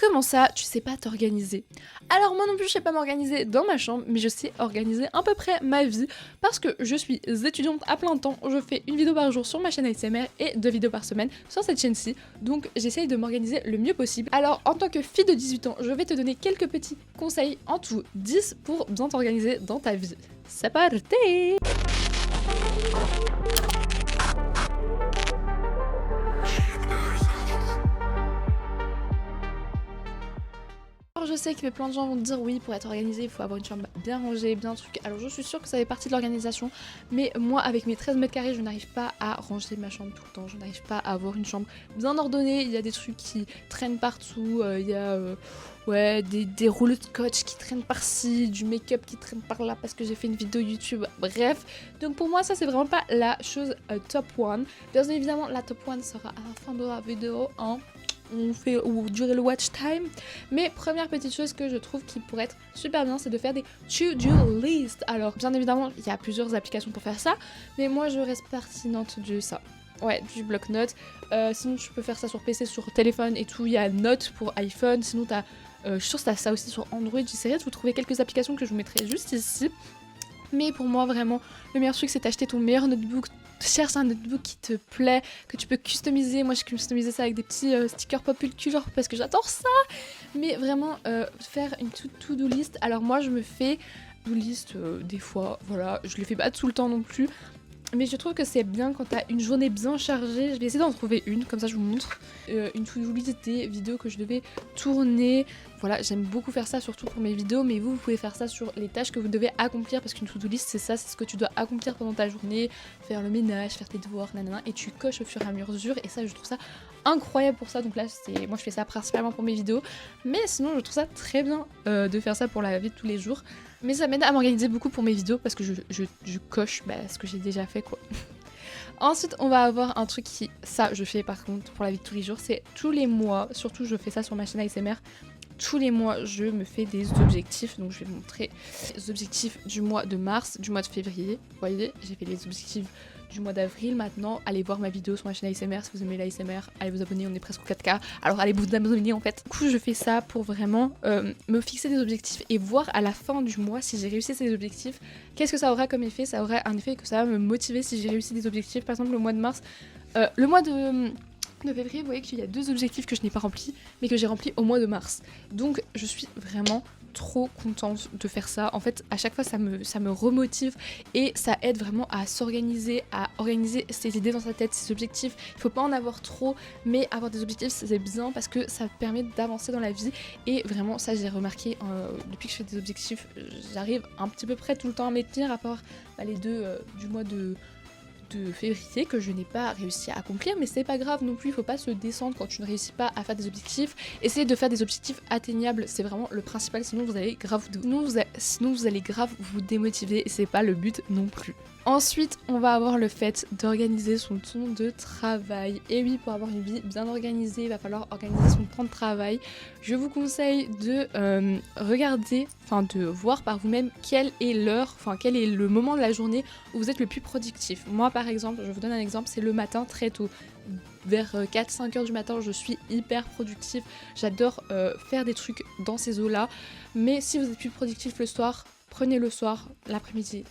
Comment ça, tu sais pas t'organiser? Alors moi non plus je sais pas m'organiser dans ma chambre, mais je sais organiser à peu près ma vie parce que je suis étudiante à plein temps, je fais une vidéo par jour sur ma chaîne ASMR et 2 vidéos par semaine sur cette chaîne-ci, donc j'essaye de m'organiser le mieux possible. Alors en tant que fille de 18 ans, je vais te donner quelques petits conseils, en tout 10 pour bien t'organiser dans ta vie. C'est parti! Je sais que plein de gens vont te dire oui, pour être organisé il faut avoir une chambre bien rangée, bien truc. Alors je suis sûre que ça fait partie de l'organisation, mais moi avec mes 13 mètres carrés je n'arrive pas à ranger ma chambre tout le temps, je n'arrive pas à avoir une chambre bien ordonnée, il y a des trucs qui traînent partout, il y a ouais, des rouleaux de scotch qui traînent par-ci, du make-up qui traîne par-là parce que j'ai fait une vidéo YouTube, bref. Donc pour moi ça c'est vraiment pas la chose top one. Bien évidemment la top one sera à la fin de la vidéo, hein. Ou durer le watch time. Mais première petite chose que je trouve qui pourrait être super bien, c'est de faire des to-do list. Alors bien évidemment il y a plusieurs applications pour faire ça, mais moi je reste partisante de ça. Ouais, du bloc-notes. Sinon tu peux faire ça sur PC, sur téléphone et tout. Il y a Notes pour iPhone. Sinon t'as, je suis sûre que t'as ça aussi sur Android. J'essaierai de vous trouver quelques applications que je vous mettrai juste ici. Mais pour moi vraiment le meilleur truc c'est d'acheter ton meilleur notebook. Cherche un notebook qui te plaît, que tu peux customiser. Moi j'ai customisé ça avec des petits stickers pop culture parce que j'adore ça. Mais vraiment faire une to-do list. Alors moi je me fais to-do list des fois, voilà, je le fais pas tout le temps non plus. Mais je trouve que c'est bien quand t'as une journée bien chargée. Je vais essayer d'en trouver une, comme ça je vous montre. Une to-do list des vidéos que je devais tourner. Voilà, j'aime beaucoup faire ça, surtout pour mes vidéos. Mais vous pouvez faire ça sur les tâches que vous devez accomplir. Parce qu'une to-do list, c'est ça, c'est ce que tu dois accomplir pendant ta journée. Faire le ménage, faire tes devoirs, nanana. Et tu coches au fur et à mesure. Et ça, je trouve ça incroyable pour ça. Donc là, moi je fais ça principalement pour mes vidéos. Mais sinon, je trouve ça très bien de faire ça pour la vie de tous les jours. Mais ça m'aide à m'organiser beaucoup pour mes vidéos parce que je coche ce que j'ai déjà fait quoi. Ensuite on va avoir un truc qui, ça je fais par contre pour la vie de tous les jours, c'est tous les mois, surtout je fais ça sur ma chaîne ASMR, tous les mois je me fais des objectifs, donc je vais vous montrer les objectifs du mois de mars, du mois de février, vous voyez j'ai fait les objectifs du mois d'avril. Maintenant allez voir ma vidéo sur ma chaîne ASMR si vous aimez l'ASMR, allez vous abonner, on est presque au 4K, alors allez vous abonner en fait. Du coup je fais ça pour vraiment me fixer des objectifs et voir à la fin du mois si j'ai réussi ces objectifs, qu'est-ce que ça aura comme effet. Ça aura un effet que ça va me motiver si j'ai réussi des objectifs. Par exemple le mois de mars, le mois de février, vous voyez qu'il y a 2 objectifs que je n'ai pas remplis mais que j'ai remplis au mois de mars, donc je suis vraiment trop contente de faire ça. En fait à chaque fois ça me remotive et ça aide vraiment à s'organiser, à organiser ses idées dans sa tête, ses objectifs. Il faut pas en avoir trop, mais avoir des objectifs c'est bien parce que ça permet d'avancer dans la vie. Et vraiment ça j'ai remarqué depuis que je fais des objectifs, j'arrive un petit peu près tout le temps à m'y tenir, à part les deux du mois de février que je n'ai pas réussi à accomplir, mais c'est pas grave non plus, il faut pas se descendre quand tu ne réussis pas à faire des objectifs. Essayez de faire des objectifs atteignables, c'est vraiment le principal, sinon vous allez grave vous démotiver et c'est pas le but non plus. Ensuite, on va avoir le fait d'organiser son temps de travail. Et oui, pour avoir une vie bien organisée, il va falloir organiser son temps de travail. Je vous conseille de regarder, de voir par vous-même quelle est l'heure, quel est le moment de la journée où vous êtes le plus productif. Moi, par exemple, je vous donne un exemple, c'est le matin très tôt. Vers 4-5 heures du matin, je suis hyper productive. J'adore faire des trucs dans ces eaux-là. Mais si vous êtes plus productif le soir, prenez le soir, l'après-midi,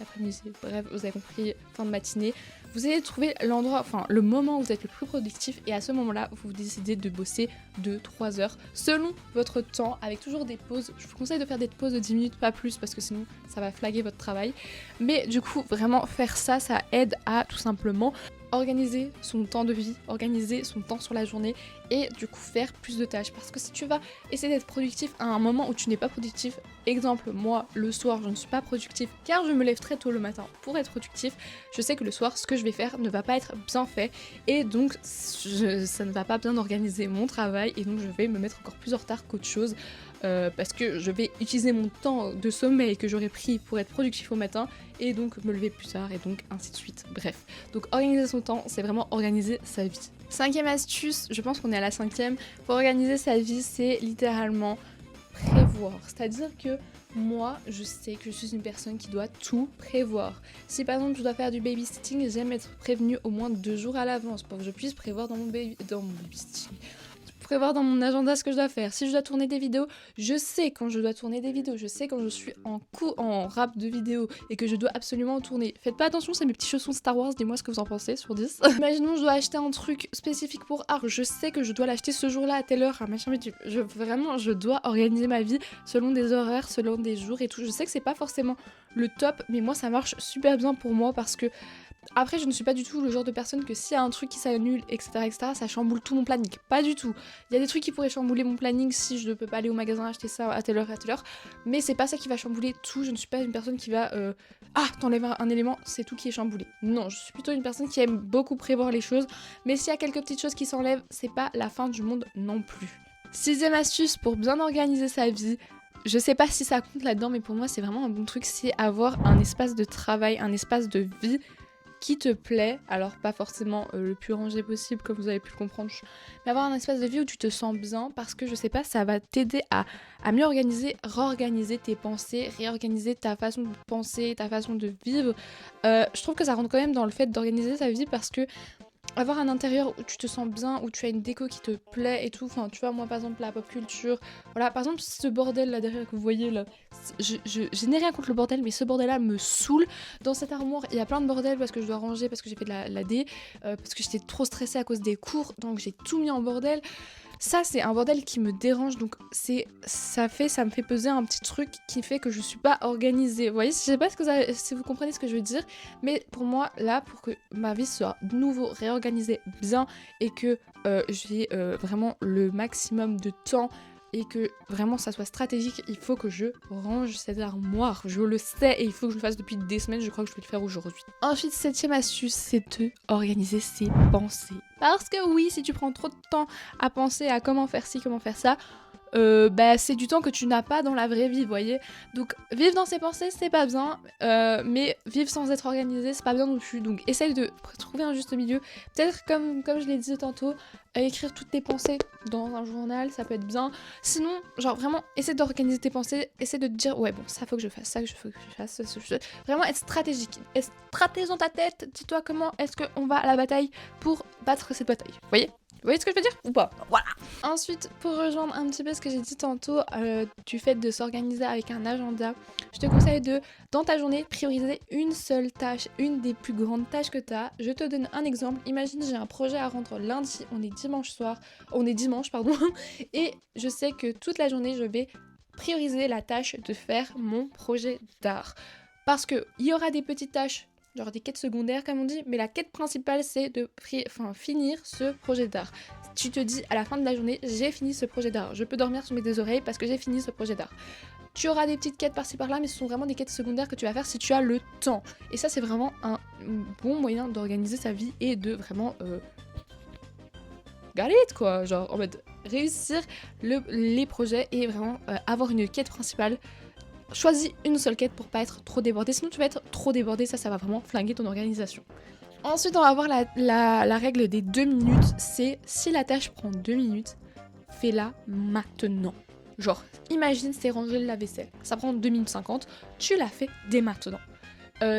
bref, vous avez compris, fin de matinée. Vous allez trouver l'endroit, le moment où vous êtes le plus productif et à ce moment-là, vous décidez de bosser 2-3 heures selon votre temps, avec toujours des pauses. Je vous conseille de faire des pauses de 10 minutes, pas plus, parce que sinon ça va flaguer votre travail. Mais du coup, vraiment faire ça, ça aide à tout simplement organiser son temps de vie, organiser son temps sur la journée et du coup faire plus de tâches. Parce que si tu vas essayer d'être productif à un moment où tu n'es pas productif, exemple moi le soir je ne suis pas productif car je me lève très tôt le matin pour être productif, je sais que le soir ce que je vais faire ne va pas être bien fait et donc ça ne va pas bien organiser mon travail et donc je vais me mettre encore plus en retard qu'autre chose. Parce que je vais utiliser mon temps de sommeil que j'aurais pris pour être productif au matin et donc me lever plus tard et donc ainsi de suite. Bref, donc organiser son temps, c'est vraiment organiser sa vie. 5e astuce, je pense qu'on est à la 5e, pour organiser sa vie, c'est littéralement prévoir. C'est-à-dire que moi, je sais que je suis une personne qui doit tout prévoir. Si par exemple je dois faire du babysitting, j'aime être prévenue au moins 2 jours à l'avance pour que je puisse prévoir dans mon babysitting. prévoir dans mon agenda ce que je dois faire. Si je dois tourner des vidéos, je sais quand je dois tourner des vidéos. Je sais quand je suis en rap de vidéos et que je dois absolument tourner. Faites pas attention, c'est mes petits chaussons Star Wars, dis-moi ce que vous en pensez sur 10. Imaginons, je dois acheter un truc spécifique pour art. Je sais que je dois l'acheter ce jour-là à telle heure, à machin, mais vraiment, je dois organiser ma vie selon des horaires, selon des jours et tout. Je sais que c'est pas forcément le top, mais moi ça marche super bien pour moi parce que après, je ne suis pas du tout le genre de personne que s'il y a un truc qui s'annule, etc., ça chamboule tout mon planning. Pas du tout. Il y a des trucs qui pourraient chambouler mon planning si je ne peux pas aller au magasin acheter ça à telle heure, mais c'est pas ça qui va chambouler tout. Je ne suis pas une personne qui va t'enlèves un élément, c'est tout qui est chamboulé. Non, je suis plutôt une personne qui aime beaucoup prévoir les choses, mais s'il y a quelques petites choses qui s'enlèvent, c'est pas la fin du monde non plus. 6e astuce pour bien organiser sa vie. Je sais pas si ça compte là-dedans, mais pour moi, c'est vraiment un bon truc, c'est avoir un espace de travail, un espace de vie qui te plaît, alors pas forcément le plus rangé possible comme vous avez pu le comprendre, mais avoir un espace de vie où tu te sens bien parce que je sais pas, ça va t'aider à mieux organiser, réorganiser tes pensées, réorganiser ta façon de penser, ta façon de vivre. Je trouve que ça rentre quand même dans le fait d'organiser sa vie parce que avoir un intérieur où tu te sens bien, où tu as une déco qui te plaît et tout, enfin tu vois, moi par exemple la pop culture, voilà, par exemple ce bordel là derrière que vous voyez là, je n'ai rien contre le bordel, mais ce bordel là me saoule. Dans cette armoire il y a plein de bordel parce que je dois ranger, parce que j'ai fait de la D, parce que j'étais trop stressée à cause des cours, donc j'ai tout mis en bordel. Ça c'est un bordel qui me dérange, donc ça me fait peser un petit truc qui fait que je suis pas organisée. Vous voyez, je sais pas si vous comprenez ce que je veux dire, mais pour moi là, pour que ma vie soit de nouveau réorganisée bien et que j'ai vraiment le maximum de temps et que vraiment ça soit stratégique, il faut que je range cette armoire. Je le sais et il faut que je le fasse depuis des semaines, je crois que je vais le faire aujourd'hui. Ensuite, 7e astuce, c'est de organiser ses pensées. Parce que oui, si tu prends trop de temps à penser à comment faire ci, comment faire ça, c'est du temps que tu n'as pas dans la vraie vie, vous voyez. Donc vivre dans ses pensées, c'est pas bien, mais vivre sans être organisé, c'est pas bien non plus. Donc essaye de trouver un juste milieu. Peut-être comme je l'ai dit tantôt, écrire toutes tes pensées dans un journal, ça peut être bien. Sinon, genre vraiment, essaie d'organiser tes pensées, essaie de te dire, ouais bon, ça faut que je fasse, ça faut que je fasse, ça. Vraiment être stratégique, être stratège dans ta tête, dis-toi comment est-ce qu'on va à la bataille pour battre cette bataille, vous voyez ce que je veux dire ou pas? Voilà. Ensuite, pour rejoindre un petit peu ce que j'ai dit tantôt du fait de s'organiser avec un agenda, je te conseille de, dans ta journée, prioriser une seule tâche, une des plus grandes tâches que tu as. Je te donne un exemple. Imagine, j'ai un projet à rendre lundi, on est dimanche, et je sais que toute la journée, je vais prioriser la tâche de faire mon projet d'art. Parce qu'il y aura des petites tâches, genre des quêtes secondaires comme on dit, mais la quête principale c'est de finir ce projet d'art. Tu te dis à la fin de la journée, j'ai fini ce projet d'art, je peux dormir sur mes deux oreilles parce que j'ai fini ce projet d'art. Tu auras des petites quêtes par-ci par-là, mais ce sont vraiment des quêtes secondaires que tu vas faire si tu as le temps. Et ça c'est vraiment un bon moyen d'organiser sa vie et de vraiment galette quoi, genre en mode réussir les projets et vraiment avoir une quête principale. Choisis une seule quête pour pas être trop débordé, sinon tu vas être trop débordé, ça va vraiment flinguer ton organisation. Ensuite, on va voir la règle des 2 minutes, c'est si la tâche prend 2 minutes, fais-la maintenant. Genre, imagine c'est ranger le lave-vaisselle, ça prend 2 minutes 50, tu la fais dès maintenant.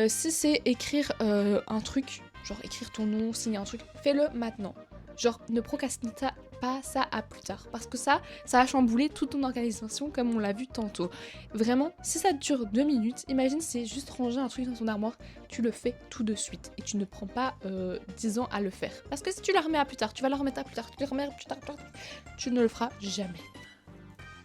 Si c'est écrire un truc, genre écrire ton nom, signer un truc, fais-le maintenant. Genre, ne procrastine pas ça à plus tard. Parce que ça a chamboulé toute ton organisation comme on l'a vu tantôt. Vraiment, si ça dure 2 minutes, imagine c'est juste ranger un truc dans ton armoire, tu le fais tout de suite. Et tu ne prends pas 10 ans à le faire. Parce que si tu la remets à plus tard, tu vas la remettre à plus tard, tu la remets à plus tard, tu ne le feras jamais.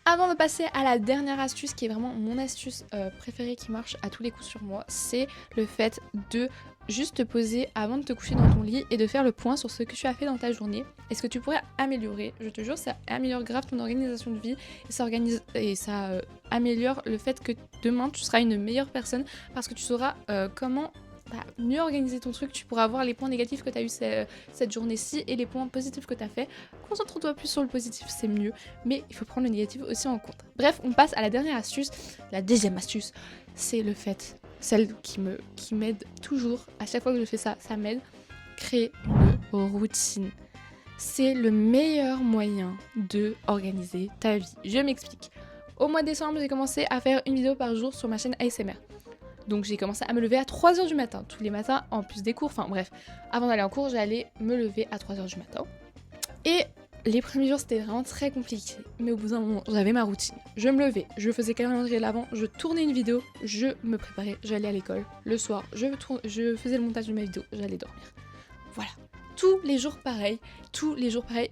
Avant de passer à la dernière astuce, qui est vraiment mon astuce préférée qui marche à tous les coups sur moi, c'est le fait de juste te poser avant de te coucher dans ton lit et de faire le point sur ce que tu as fait dans ta journée et ce que tu pourrais améliorer. Je te jure, ça améliore grave ton organisation de vie et ça améliore le fait que demain tu seras une meilleure personne parce que tu sauras comment mieux organiser ton truc. Tu pourras voir les points négatifs que tu as eu cette journée-ci et les points positifs que tu as fait. Concentre-toi plus sur le positif, c'est mieux, mais il faut prendre le négatif aussi en compte. Bref, on passe à la dernière astuce. La deuxième astuce, c'est le fait, celle qui m'aide toujours, à chaque fois que je fais ça, ça m'aide, créer une routine. C'est le meilleur moyen de organiser ta vie. Je m'explique. Au mois de décembre, j'ai commencé à faire une vidéo par jour sur ma chaîne ASMR. Donc j'ai commencé à me lever à 3h du matin, tous les matins, en plus des cours, enfin bref. Avant d'aller en cours, j'allais me lever à 3h du matin. Et Les premiers jours c'était vraiment très compliqué, mais au bout d'un moment j'avais ma routine. Je me levais, je faisais calendrier de l'avant, je tournais une vidéo, je me préparais, j'allais à l'école. Le soir, je faisais le montage de ma vidéo, j'allais dormir. Voilà. Tous les jours pareil,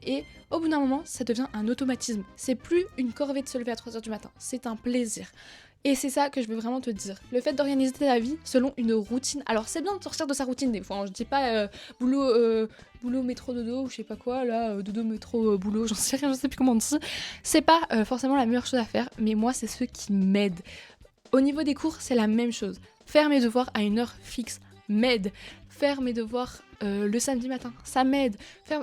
et au bout d'un moment ça devient un automatisme. C'est plus une corvée de se lever à 3h du matin, c'est un plaisir. Et c'est ça que je veux vraiment te dire. Le fait d'organiser ta vie selon une routine. Alors c'est bien de sortir de sa routine des fois. Hein. Je dis pas boulot, métro, dodo, ou je sais pas quoi, là, dodo, métro, boulot, j'en sais rien, je sais plus comment on dit. C'est pas forcément la meilleure chose à faire, mais moi c'est ce qui m'aide. Au niveau des cours, c'est la même chose. Faire mes devoirs à une heure fixe m'aide. Faire mes devoirs le samedi matin, ça m'aide.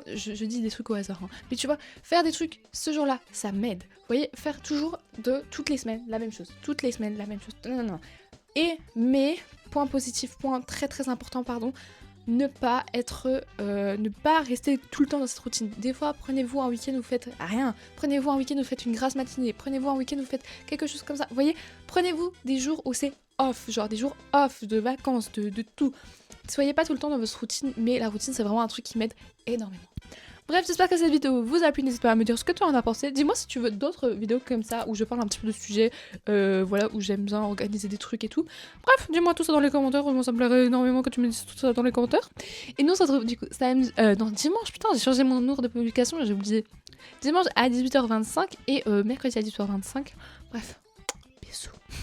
Je dis des trucs au hasard, hein. Mais tu vois, faire des trucs ce jour-là, ça m'aide. Vous voyez, faire toujours toutes les semaines la même chose. Toutes les semaines la même chose. Non. Mais, point positif, point très très important, pardon, ne pas rester tout le temps dans cette routine. Des fois, prenez-vous un week-end, vous faites rien. Prenez-vous un week-end, vous faites une grasse matinée. Prenez-vous un week-end, vous faites quelque chose comme ça. Vous voyez, prenez-vous des jours où c'est off, genre des jours off, de vacances, de tout. Soyez pas tout le temps dans votre routine, mais la routine c'est vraiment un truc qui m'aide énormément. Bref, j'espère que cette vidéo vous a plu, n'hésite pas à me dire ce que tu en as pensé. Dis-moi si tu veux d'autres vidéos comme ça où je parle un petit peu de sujets, voilà, où j'aime bien organiser des trucs et tout. Bref, dis-moi tout ça dans les commentaires, moi ça me plairait énormément que tu me dises tout ça dans les commentaires. Et nous on se retrouve du coup dimanche, putain j'ai changé mon ordre de publication, j'ai oublié. Dimanche à 18h25 et mercredi à 18h25. Bref, bisous.